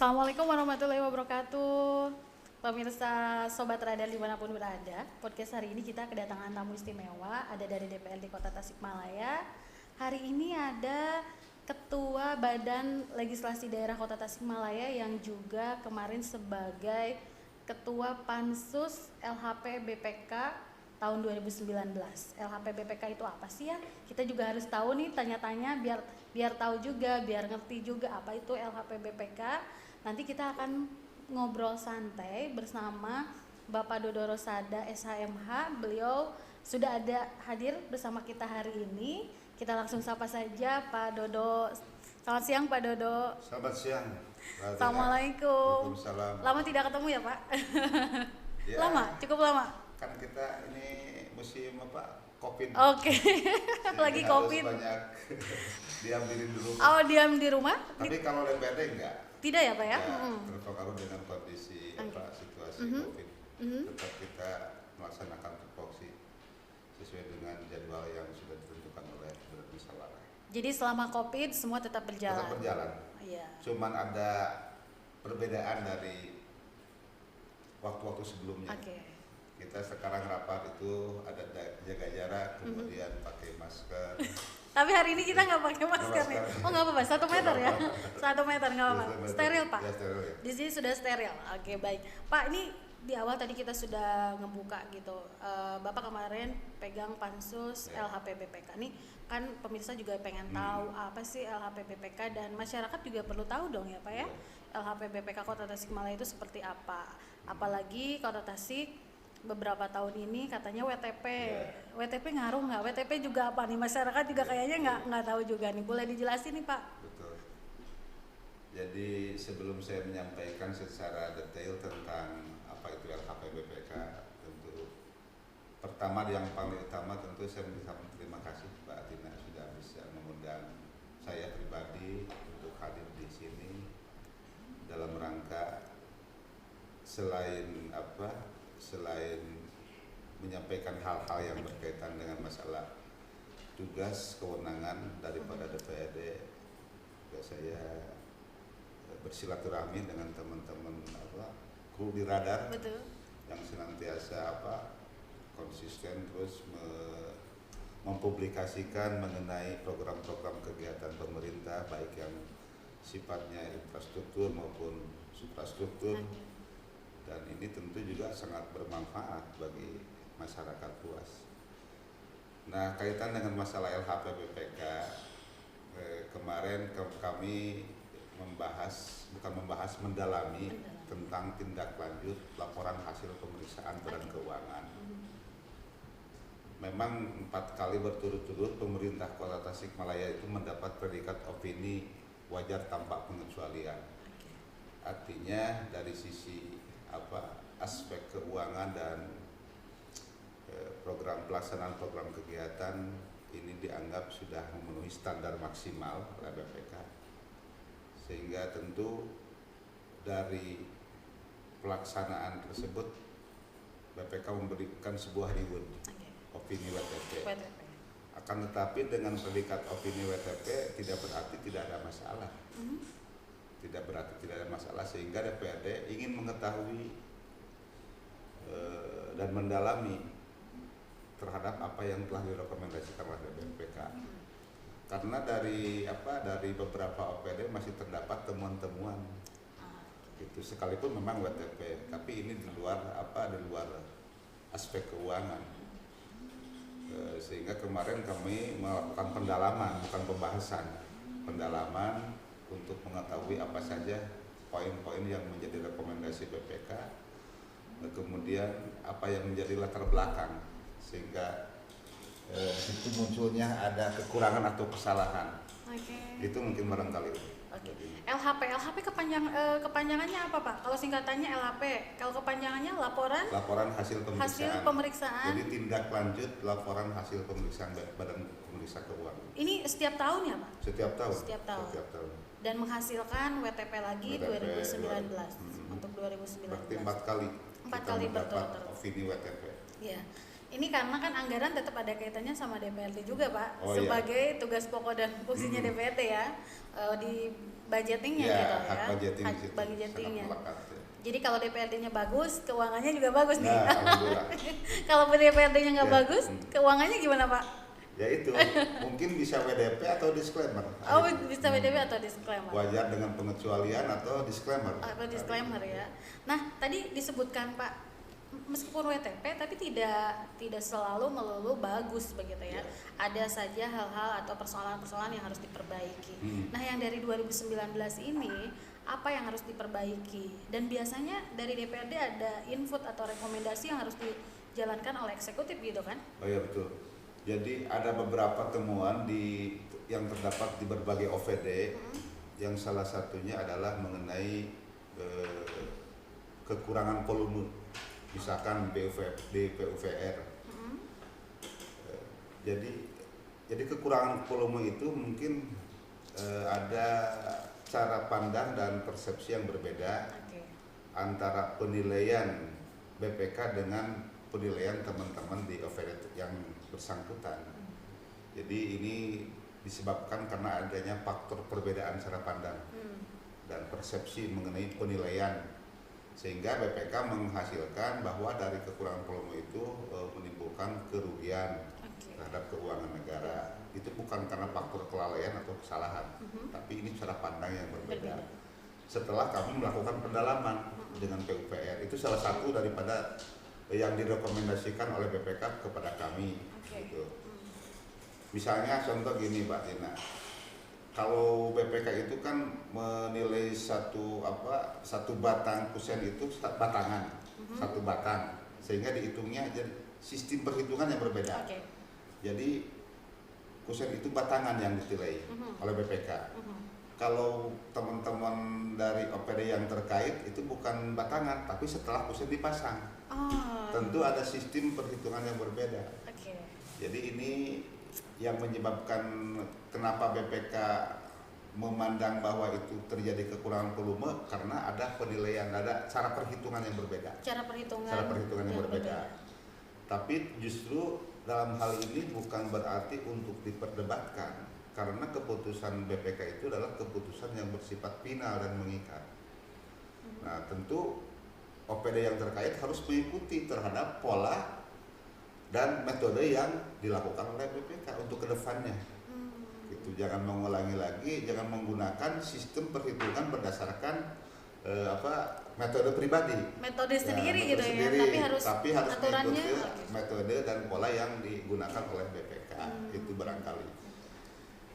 Assalamualaikum warahmatullahi wabarakatuh. Pemirsa Sobat Radar dimanapun berada, podcast hari ini kita kedatangan tamu istimewa, ada dari DPRD Kota Tasikmalaya. Hari ini ada Ketua Badan Legislasi Daerah Kota Tasikmalaya yang juga kemarin sebagai Ketua Pansus LHP BPK tahun 2019. LHP BPK itu apa sih ya? Kita juga harus tahu nih, tanya-tanya biar tahu juga, biar ngerti juga apa itu LHP BPK. Nanti kita akan ngobrol santai bersama Bapak Dodo Rosada SHMH. Beliau sudah ada hadir bersama kita hari ini. Kita langsung sapa saja Pak Dodo. Selamat siang Pak Dodo. Selamat siang. Assalamualaikum. Waalaikumsalam. Lama tidak ketemu ya Pak? Ya, Lama, cukup lama. kan kita ini musim apa? Covid. Oke. Lagi harus Covid. banyak diam diri dulu. Oh, diam di rumah? Tapi kalau DPRD enggak. Tidak ya Pak ya? Terpengaruh dengan kondisi situasi Covid. Tetap kita melaksanakan tupoksi sesuai dengan jadwal yang sudah ditentukan oleh Badan Musyawarah. Jadi selama Covid semua tetap berjalan. Tetap berjalan. Iya. Cuman ada perbedaan dari waktu-waktu sebelumnya. Oke. Kita sekarang rapat itu ada jaga jarak, kemudian pakai masker. Tapi hari ini kita nggak pakai masker nih. Oh nggak apa-apa, 1 meter ya, 1 meter nggak apa-apa. Steril Pak. Ya, steril, ya. Di sini sudah steril. Oke baik. Pak ini di awal tadi kita sudah ngebuka gitu. Bapak kemarin pegang pansus LHP BPK. Nih kan pemirsa juga pengen tahu apa sih LHP BPK dan masyarakat juga perlu tahu dong ya Pak ya. LHP BPK Kota Tasikmalaya itu seperti apa? Apalagi Kota Tasik beberapa tahun ini katanya WTP. WTP ngaruh nggak? WTP juga apa nih? Masyarakat juga kayaknya nggak tahu juga nih. Boleh dijelasin nih Pak? Betul. Jadi sebelum saya menyampaikan secara detail tentang apa itu LHP BPK, tentu pertama yang paling utama tentu saya mengucapkan terima kasih Mbak Atina sudah bisa mengundang saya pribadi untuk hadir di sini dalam rangka selain menyampaikan hal-hal yang berkaitan dengan masalah tugas kewenangan daripada DPRD, juga saya bersilaturahmi dengan teman-teman kru di radar. Betul. Yang senantiasa konsisten terus mempublikasikan mengenai program-program kegiatan pemerintah baik yang sifatnya infrastruktur maupun suprastruktur. Dan ini tentu juga sangat bermanfaat bagi masyarakat luas. Nah, kaitan dengan masalah LHP BPK, kemarin kami mendalami tentang tindak lanjut laporan hasil pemeriksaan badan keuangan. Memang 4 kali berturut-turut pemerintah Kota Tasikmalaya itu mendapat predikat opini wajar tanpa pengecualian. Artinya dari sisi aspek keuangan dan program pelaksanaan program kegiatan ini dianggap sudah memenuhi standar maksimal oleh BPK, sehingga tentu dari pelaksanaan tersebut BPK memberikan sebuah reward opini WTP. Akan tetapi dengan predikat opini WTP tidak berarti tidak ada masalah. Tidak berarti tidak ada masalah, sehingga DPRD ingin mengetahui dan mendalami terhadap apa yang telah direkomendasikan oleh BPK. Karena dari beberapa OPD masih terdapat temuan-temuan itu, sekalipun memang WTP, tapi ini di luar aspek keuangan. Sehingga kemarin kami melakukan pendalaman, bukan pembahasan, pendalaman untuk mengetahui apa saja poin-poin yang menjadi rekomendasi BPK, kemudian apa yang menjadi latar belakang, sehingga di situ munculnya ada kekurangan atau kesalahan. Itu mungkin barangkali. LHP kepanjangannya apa Pak? Kalau singkatannya LHP, kalau kepanjangannya laporan hasil pemeriksaan. Jadi tindak lanjut laporan hasil pemeriksaan Badan Pemeriksa Keuangan. Ini setiap tahun ya Pak? Setiap tahun. Setiap tahun. Dan menghasilkan WTP lagi 2019 untuk 2019. Berarti 4 kali. 4 kali berturut-turut. Opini WTP. Iya. Ini karena kan anggaran tetap ada kaitannya sama DPRD juga Pak, Oh, sebagai tugas pokok dan fungsinya DPRD ya, di budgetingnya Ya, gitu hak ya, budgeting di hak situ budgetingnya. sangat melekat, ya. Jadi kalau DPRD-nya bagus, keuangannya juga bagus nih. Nah, alhamdulillah. Kalau DPRD-nya nggak Ya, bagus, keuangannya gimana Pak? Ya itu, mungkin bisa WDP atau disclaimer. Oh, bisa WDP atau disclaimer? Wajar dengan pengecualian atau disclaimer. Atau disclaimer ya. Nah, tadi disebutkan Pak, meskipun WTP tapi tidak selalu melulu bagus begitu ya. Ada saja hal-hal atau persoalan-persoalan yang harus diperbaiki. Nah, yang dari 2019 ini apa yang harus diperbaiki? Dan biasanya dari DPRD ada input atau rekomendasi yang harus dijalankan oleh eksekutif gitu kan? Oh ya betul. Jadi ada beberapa temuan yang terdapat di berbagai OVD, yang salah satunya adalah mengenai kekurangan volume, misalkan di PUVR. Jadi kekurangan volume itu mungkin ada cara pandang dan persepsi yang berbeda antara penilaian BPK dengan penilaian teman-teman di OVD yang bersangkutan. Jadi ini disebabkan karena adanya faktor perbedaan cara pandang dan persepsi mengenai penilaian, sehingga BPK menghasilkan bahwa dari kekurangan volume itu menimbulkan kerugian terhadap keuangan negara. Itu bukan karena faktor kelalaian atau kesalahan, tapi ini cara pandang yang berbeda. Setelah kami melakukan pendalaman dengan PUPR, itu salah satu daripada yang direkomendasikan oleh BPK kepada kami. Gitu. Misalnya contoh gini Mbak Tina, kalau BPK itu kan menilai satu batang kusen itu batangan, satu batang, sehingga dihitungnya jadi sistem perhitungan yang berbeda. Jadi kusen itu batangan yang ditilai oleh BPK. Kalau teman-teman dari OPD yang terkait itu bukan batangan, tapi setelah kusen dipasang. Tentu ada sistem perhitungan yang berbeda. Jadi ini yang menyebabkan kenapa BPK memandang bahwa itu terjadi kekurangan volume, karena ada penilaian, ada cara perhitungan yang berbeda. Cara perhitungan yang berbeda. Tapi justru dalam hal ini bukan berarti untuk diperdebatkan, karena keputusan BPK itu adalah keputusan yang bersifat final dan mengikat. Nah, tentu OPD yang terkait harus mengikuti terhadap pola dan metode yang dilakukan oleh BPK untuk kedepannya. Gitu. Jangan mengulangi lagi, jangan menggunakan sistem perhitungan berdasarkan metode pribadi. Metode sendiri metode gitu sendiri, ya, tapi harus aturannya mengikuti metode dan pola yang digunakan oleh BPK. Itu barangkali.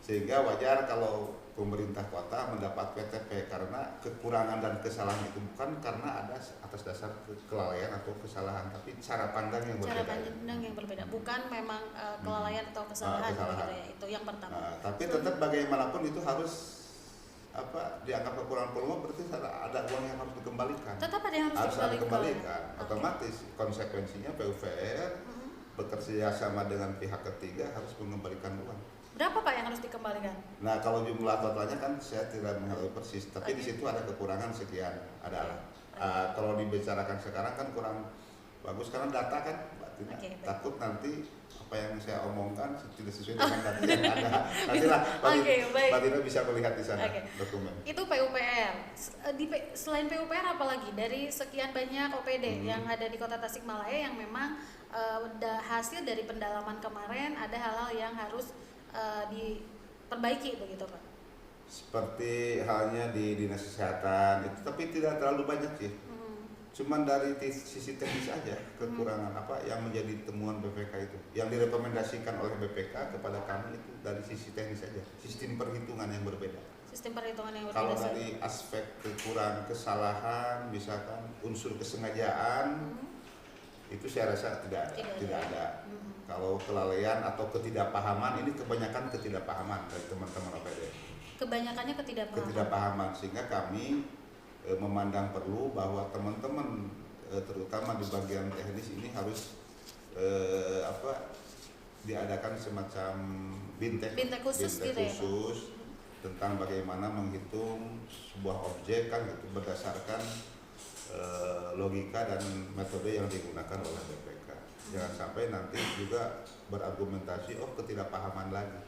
Sehingga wajar kalau pemerintah kota mendapat WTP, karena kekurangan dan kesalahan itu bukan karena ada atas dasar kelalaian atau kesalahan, tapi cara pandang yang berbeda. Cara pandang yang berbeda, bukan memang kelalaian atau kesalahan. Gitu ya. Itu yang pertama. Tapi tetap bagaimanapun itu harus dianggap kekurangan volume, berarti ada uang yang harus dikembalikan. Tetap ada yang harus dikembalikan. Otomatis konsekuensinya PUVR bekerja sama dengan pihak ketiga harus mengembalikan uang. Berapa Pak yang harus dikembalikan? Nah, kalau jumlah totalnya kan saya tidak mengetahui persis, tapi di situ ada kekurangan sekian, adalah. Kalau dibicarakan sekarang kan kurang bagus karena data kan, Mbak Tina, takut nanti apa yang saya omongkan tidak sesuai dengan data yang ada. Nantilah Mbak Tina bisa melihat di sana dokumen. Itu PUPR. Selain PUPR apalagi dari sekian banyak OPD yang ada di Kota Tasikmalaya yang memang hasil dari pendalaman kemarin ada hal-hal yang harus diperbaiki begitu Pak? Seperti halnya di Dinas Kesehatan itu, tapi tidak terlalu banyak sih. Cuman dari sisi teknis aja kekurangan apa yang menjadi temuan BPK itu, yang direkomendasikan oleh BPK kepada kami itu dari sisi teknis saja, sistem perhitungan yang berbeda. Kalau dari aspek kekurangan kesalahan, misalkan unsur kesengajaan, itu saya rasa tidak ada. Kalau kelalaian atau ketidakpahaman, ini kebanyakan ketidakpahaman dari teman-teman OPD. Kebanyakannya ketidakpahaman, sehingga kami memandang perlu bahwa teman-teman terutama di bagian teknis ini harus diadakan semacam bintek khusus tentang bagaimana menghitung sebuah objek kan gitu berdasarkan logika dan metode yang digunakan oleh BPK. Jangan sampai nanti juga berargumentasi ketidakpahaman lagi.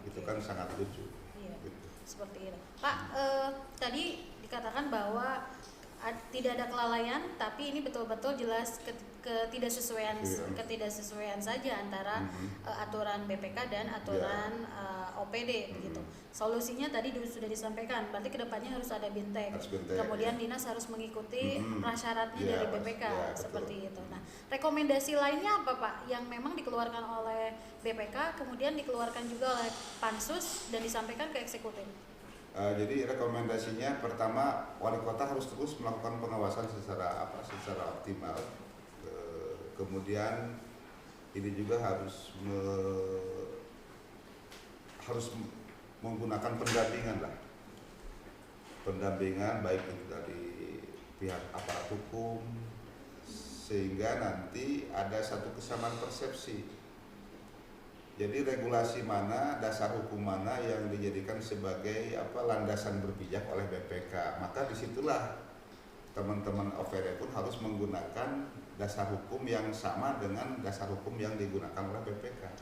Itu kan sangat lucu. Iya. Gitu. Seperti itu. Pak, tadi dikatakan bahwa tidak ada kelalaian, tapi ini betul-betul jelas ketidaksesuaian saja antara aturan BPK dan aturan OPD begitu. Solusinya tadi sudah disampaikan, berarti kedepannya harus ada bintek. Kemudian dinas harus mengikuti prasyaratnya dari BPK seperti itu. Nah, rekomendasi lainnya apa Pak yang memang dikeluarkan oleh BPK, kemudian dikeluarkan juga oleh Pansus dan disampaikan ke eksekutif? Jadi rekomendasinya pertama, wali kota harus terus melakukan pengawasan secara optimal. Kemudian ini juga harus menggunakan pendampingan baik itu dari pihak aparat hukum, sehingga nanti ada satu kesamaan persepsi. Jadi regulasi mana, dasar hukum mana yang dijadikan sebagai landasan berpijak oleh BPK, maka disitulah teman-teman OVD pun harus menggunakan dasar hukum yang sama dengan dasar hukum yang digunakan oleh BPK.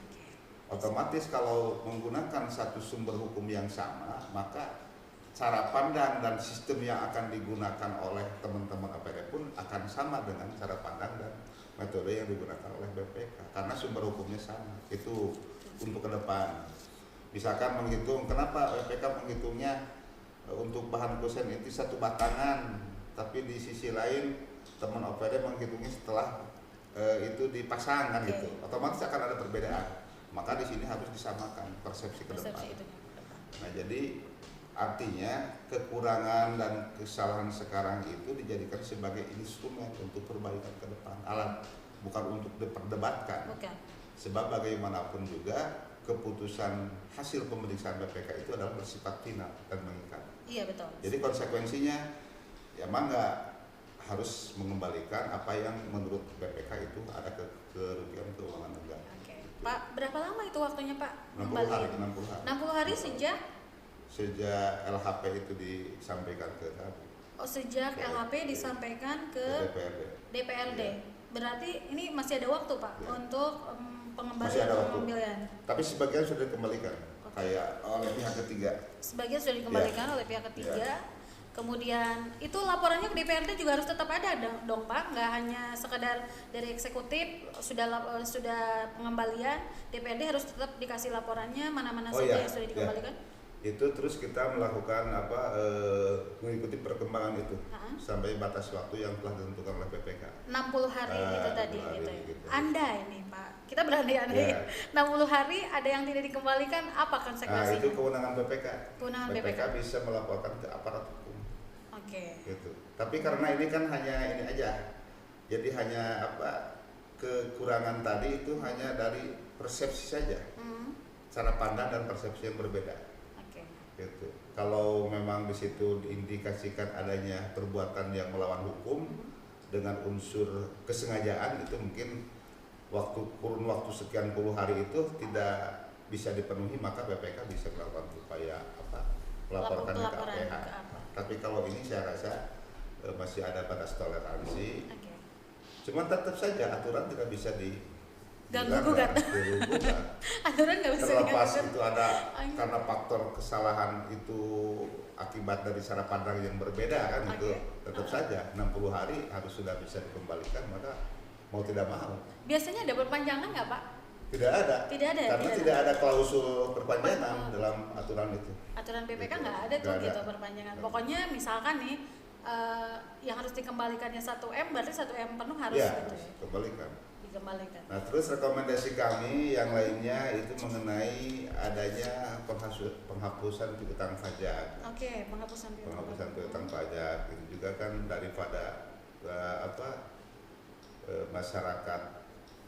Otomatis kalau menggunakan satu sumber hukum yang sama, maka cara pandang dan sistem yang akan digunakan oleh teman-teman OVD pun akan sama dengan cara pandang dan metode yang digunakan oleh BPK, karena sumber hukumnya sama. Itu untuk ke depan. Misalkan menghitung, kenapa BPK menghitungnya untuk bahan kusen itu satu batangan, tapi di sisi lain teman OPD menghitungnya setelah itu dipasangkan gitu. Otomatis akan ada perbedaan. Maka di sini harus disamakan persepsi ke depan. Nah, jadi artinya kekurangan dan kesalahan sekarang itu dijadikan sebagai instrumen untuk perbaikan ke depan, alat, bukan untuk diperdebatkan. Sebab bagaimanapun juga keputusan hasil pemeriksaan BPK itu adalah bersifat final dan mengikat. Iya, betul. Jadi konsekuensinya ya nggak harus mengembalikan apa yang menurut BPK itu ada kerugian keuangan negara. Oke. Pak, berapa lama itu waktunya Pak? 60 hari. 60 hari sejak LHP itu disampaikan ke kami. Sejak LHP disampaikan ke DPRD. Berarti ini masih ada waktu Pak untuk pengembalian. Tapi sebagian sudah dikembalikan kayak oleh pihak ketiga. Sebagian sudah dikembalikan oleh pihak ketiga. Kemudian itu laporannya ke DPRD juga harus tetap ada dong Pak, nggak hanya sekedar dari eksekutif sudah pengembalian, DPRD harus tetap dikasih laporannya mana-mana saja yang sudah dikembalikan. Itu terus kita melakukan mengikuti perkembangan itu sampai batas waktu yang telah ditentukan oleh BPK. 60 hari itu tadi gitu. Anda ini Pak, kita berandai-andai 60 hari ada yang tidak dikembalikan, apa konsekuensinya? Itu kewenangan BPK. Kewenangan BPK bisa melaporkan ke aparat hukum. Oke. Gitu. Tapi karena ini kan hanya ini aja. Jadi hanya kekurangan tadi itu hanya dari persepsi saja. Cara pandang dan persepsi yang berbeda. Gitu. Kalau memang di situ diindikasikan adanya perbuatan yang melawan hukum dengan unsur kesengajaan, itu mungkin kurun waktu sekian puluh hari itu tidak bisa dipenuhi, maka BPK bisa melakukan upaya melaporkan ke KPH. Tapi kalau ini saya rasa masih ada batas toleransi. Cuma tetap saja aturan tidak bisa ganggu-gugat. Aturan nggak bisa terlepas itu ada karena faktor kesalahan itu akibat dari cara pandang yang berbeda kan. Itu tetap saja 60 hari harus sudah bisa dikembalikan, maka mau tidak mau. Biasanya ada perpanjangan nggak Pak? Tidak ada. Karena tidak ada klausul perpanjangan dalam aturan itu. Aturan BPK nggak ada tuh gitu perpanjangan. Pokoknya misalkan nih yang harus dikembalikannya 1M, berarti 1M penuh harus gitu ya. Kembalikan. Nah, terus rekomendasi kami yang lainnya itu mengenai adanya penghapusan piutang pajak. Oke, penghapusan piutang pajak itu juga kan daripada masyarakat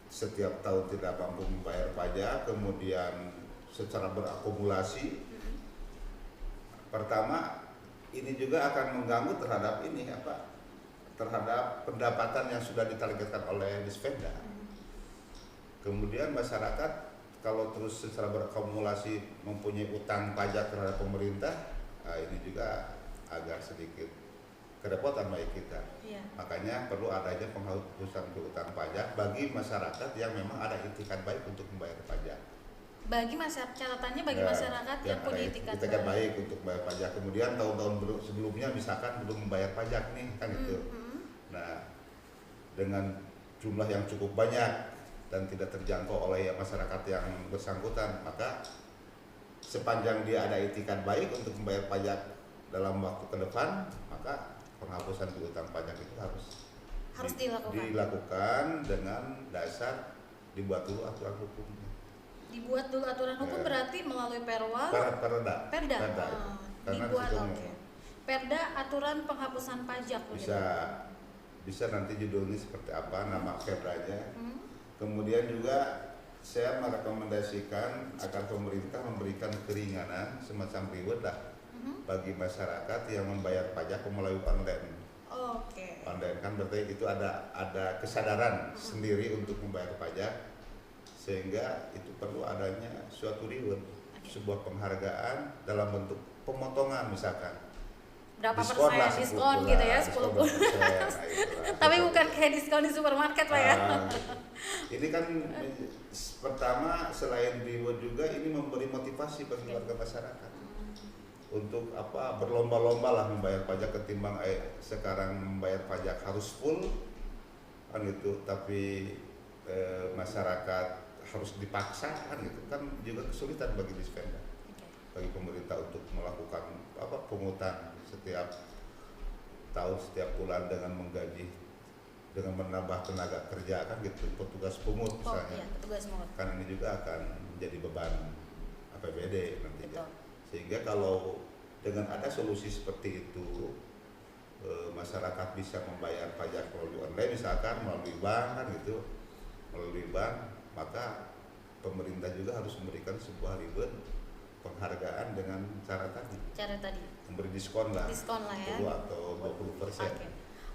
setiap tahun tidak mampu membayar pajak, kemudian secara berakumulasi. Pertama, ini juga akan mengganggu terhadap terhadap pendapatan yang sudah ditargetkan oleh Dispenda. Kemudian masyarakat kalau terus secara berakumulasi mempunyai utang pajak terhadap pemerintah, ini juga agak sedikit kerepotan bagi kita. Iya. Makanya perlu adanya penghapusan piutang pajak bagi masyarakat yang memang ada itikat baik untuk membayar pajak. Bagi masyarakat, catatannya bagi Ya, masyarakat yang punya itikat baik untuk membayar pajak. Kemudian tahun-tahun sebelumnya misalkan belum membayar pajak nih kan itu. Nah, dengan jumlah yang cukup banyak dan tidak terjangkau oleh masyarakat yang bersangkutan, maka sepanjang dia ada itikat baik untuk membayar pajak dalam waktu ke depan, maka penghapusan piutang pajak itu harus dilakukan dengan dasar dibuat dulu aturan hukumnya. Dibuat dulu aturan hukum berarti melalui perda. Perda. Dibuat perda aturan penghapusan pajak. Bisa nanti judulnya seperti apa, nama perdanya. Kemudian juga saya merekomendasikan agar pemerintah memberikan keringanan semacam reward bagi masyarakat yang membayar pajak melalui online. Online kan berarti itu ada kesadaran sendiri untuk membayar pajak, sehingga itu perlu adanya suatu reward, sebuah penghargaan dalam bentuk pemotongan misalkan. Berapa diskon gitu ya, 10%. Tapi bukan kayak diskon di supermarket Pak ya. Ini kan pertama selain reward juga ini memberi motivasi bagi warga masyarakat untuk berlomba-lomba lah membayar pajak ketimbang sekarang membayar pajak harus full kan gitu, tapi masyarakat harus dipaksa kan gitu kan juga kesulitan bagi dispenda, bagi pemerintah untuk melakukan pungutan setiap tahun setiap bulan dengan menggaji, dengan menambah tenaga kerja kan gitu, petugas pungut misalnya. Petugas pungut. Kan ini juga akan menjadi beban APBD nantinya. Sehingga kalau dengan ada solusi seperti itu, masyarakat bisa membayar pajak melalui online misalkan melalui bank kan gitu, melalui bank, maka pemerintah juga harus memberikan sebuah reward penghargaan dengan cara tadi memberi diskon lah ya 10 atau 20%.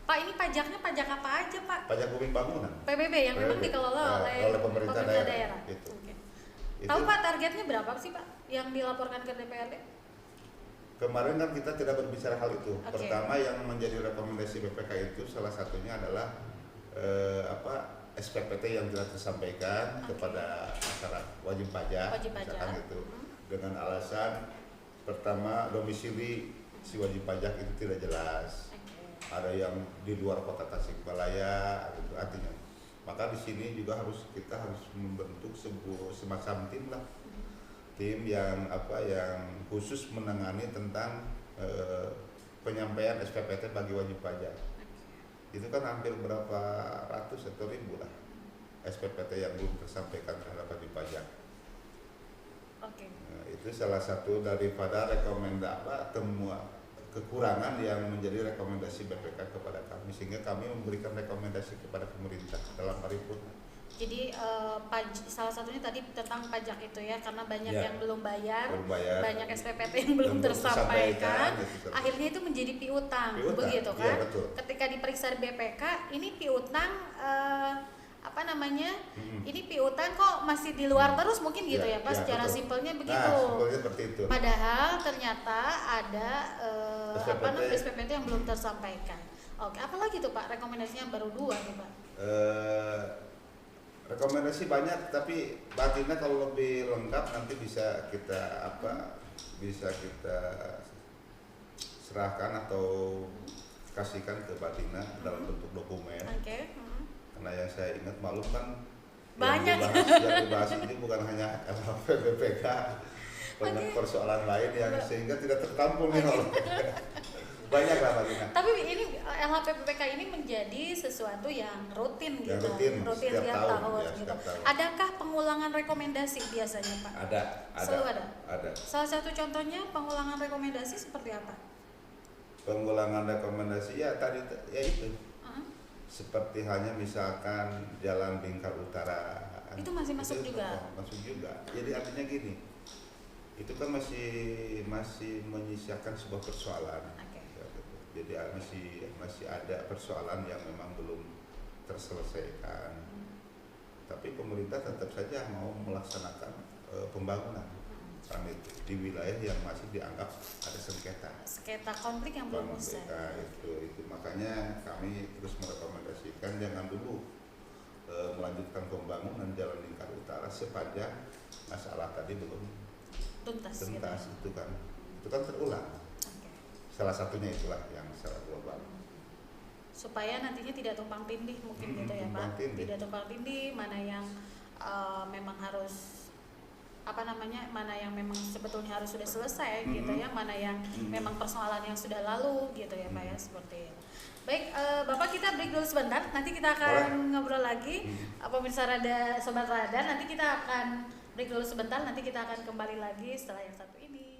Pak, ini pajaknya pajak apa aja Pak? Pajak bumi bangunan PBB yang memang dikelola oleh pemerintah daerah. Gitu. Tahu Pak targetnya berapa sih Pak yang dilaporkan ke DPRD? Kemarin kan kita tidak berbicara hal itu. Pertama yang menjadi rekomendasi BPK itu salah satunya adalah SPPT yang telah disampaikan kepada masyarakat wajib pajak. Misalkan gitu. Dengan alasan pertama domisili si wajib pajak itu tidak jelas. Ada yang di luar kota Tasikmalaya gitu artinya. Maka di sini juga kita harus membentuk semacam tim lah. Tim yang khusus menangani tentang penyampaian SPPT bagi wajib pajak. Itu kan hampir berapa ratus atau ribu lah SPPT yang belum tersampaikan terhadap wajib pajak. Nah, itu salah satu daripada kekurangan yang menjadi rekomendasi BPK kepada kami, sehingga kami memberikan rekomendasi kepada pemerintah dalam paripurna. Jadi salah satunya tadi tentang pajak itu ya, karena banyak yang belum bayar, banyak SPPT yang belum tersampaikan, akhirnya itu menjadi piutang, begitu kan? Ya, betul. Ketika diperiksa di BPK, ini piutang ini piutang kok masih di luar terus mungkin gitu ya Pak, secara simpelnya begitu. Seperti itu. Padahal ternyata ada SPPT yang belum tersampaikan. Apalagi tuh Pak rekomendasinya baru 2 nih Pak. Rekomendasi banyak, tapi batinnya kalau lebih lengkap nanti bisa kita serahkan atau kasihkan ke Batina dalam bentuk dokumen. Karena yang saya ingat malum kan banyak yang dibahas ini bukan hanya LHPBPK, banyak persoalan lain yang sehingga tidak tertampung banyak lah Batina. Tapi ini LHPBPK ini menjadi sesuatu yang rutin gitu, rutin setiap tahun gitu. Adakah pengulangan rekomendasi biasanya Pak? Ada. Selalu ada. Salah satu contohnya pengulangan rekomendasi seperti apa? Pengulangan rekomendasi ya itu. Seperti halnya misalkan Jalan Bingkar Utara. Itu masih masuk juga. Masuk juga. Jadi artinya gini, itu kan masih menyisakan sebuah persoalan. Jadi masih ada persoalan yang memang belum terselesaikan. Tapi pemerintah tetap saja mau melaksanakan pembangunan. itu di wilayah yang masih dianggap ada sengketa. Sengketa konflik yang belum usai. Itu makanya kami terus merekomendasikan jangan dulu melanjutkan pembangunan jalan lingkar utara sepanjang masalah tadi belum tuntas gitu. itu kan terulang. Okay. Salah satunya itulah yang secara global. Supaya nantinya tidak tumpang tindih mungkin gitu ya Pak. Tidak tumpang tindih mana yang memang harus mana yang memang sebetulnya harus sudah selesai gitu ya, mana yang memang persoalan yang sudah lalu gitu ya Pak ya, seperti itu. Baik, Bapak kita break dulu sebentar, nanti kita akan ngobrol lagi. Pemirsa Sobat Radar, nanti kita akan break dulu sebentar, nanti kita akan kembali lagi setelah yang satu ini.